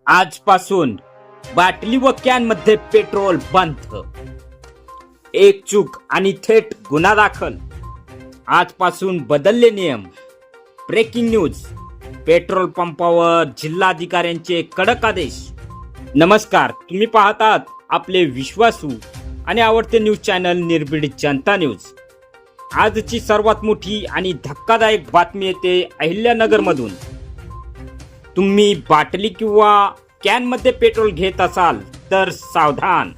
आजपासून बाटली व कॅनमध्ये पेट्रोल बंद. एक चूक आणि थेट गुन्हा दाखल. आजपासून बदलले नियम. Breaking news. पेट्रोल पंपावर जिल्हाधिकाऱ्यांचे कडक आदेश. नमस्कार, तुम्ही पाहतात आपले विश्वासू आणि आवडते न्यूज चॅनल निर्भीड जनता न्यूज. आजची सर्वात मोठी आणि धक्कादायक बातमी येते अहिल्यानगरमधून. तुम्ही बाटली किंवा कॅनमध्ये पेट्रोल घेत असाल तर सावधान.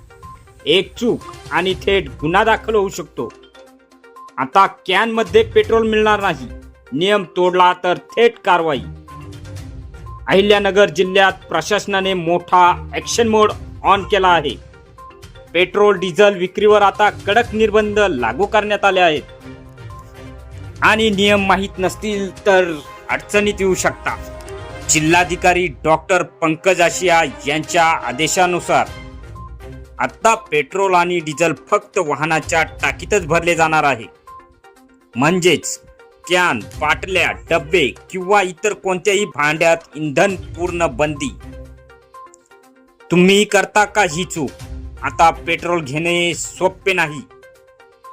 एक चूक आणि थेट गुन्हा दाखल होऊ शकतो. आता कॅनमध्ये पेट्रोल मिळणार नाही. नियम तोडला तर थेट कारवाई. अहिल्यानगर जिल्ह्यात प्रशासनाने मोठा ॲक्शन मोड ऑन केला आहे. पेट्रोल डिझेल विक्रीवर आता कडक निर्बंध लागू करण्यात आले आहेत. आणि नियम माहीत नसतील तर अडचणीत येऊ शकतात. जिल्हाधिकारी डॉक्टर पंकज आशिया यांच्या आदेशानुसार आता पेट्रोल आणि डिझेल फक्त वाहनाच्या टाकीतच भरले जाणार आहे. म्हणजेच कॅन, बाटल्या, डब्बे किंवा इतर कोणत्याही भांड्यात इंधन पूर्ण बंदी. तुम्ही करता का ही चूक? आता पेट्रोल घेणे सोपे नाही.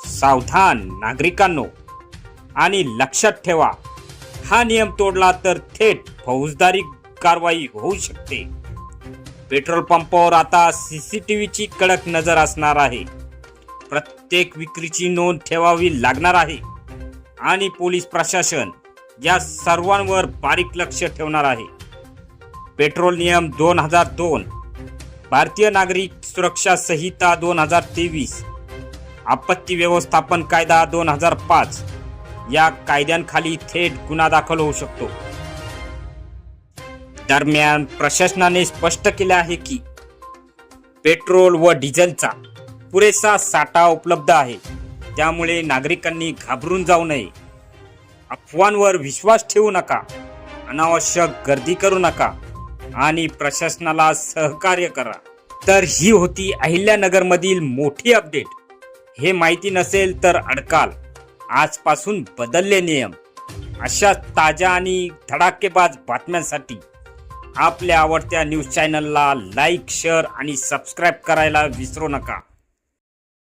सावधान नागरिकांनो. आणि लक्षात ठेवा, हा नियम तोडला तर थेट फौजदारी कारवाई होऊ शकते. पेट्रोल पंपावर आता सीसीटीव्हीची कडक नजर असणार आहे. प्रत्येक विक्रीची नोंद ठेवावी लागणार आहे आणि पोलीस प्रशासन या सर्वांवर बारीक लक्ष ठेवणार आहे. पेट्रोल नियम 2002, भारतीय नागरिक सुरक्षा संहिता 2023, आपत्ती व्यवस्थापन कायदा 2005 या कायद्यांखाली थेट गुन्हा दाखल होऊ शकतो. दरम्यान प्रशासनाने स्पष्ट केले आहे की पेट्रोल व डिझेलचा पुरेसा साठा उपलब्ध आहे. त्यामुळे नागरिकांनी घाबरून जाऊ नये. अफवांवर विश्वास ठेवू नका. अनावश्यक गर्दी करू नका आणि प्रशासनाला सहकार्य करा. तर ही होती अहिल्यानगरमधील मोठी अपडेट. हे माहिती नसेल तर अडकाल. आजपासून बदलले नियम. अशा ताज्या आणि धडाकेबाज बातम्यांसाठी आपल्या आवडत्या न्यूज चॅनलला लाईक, शेअर आणि सबस्क्राईब करायला विसरू नका.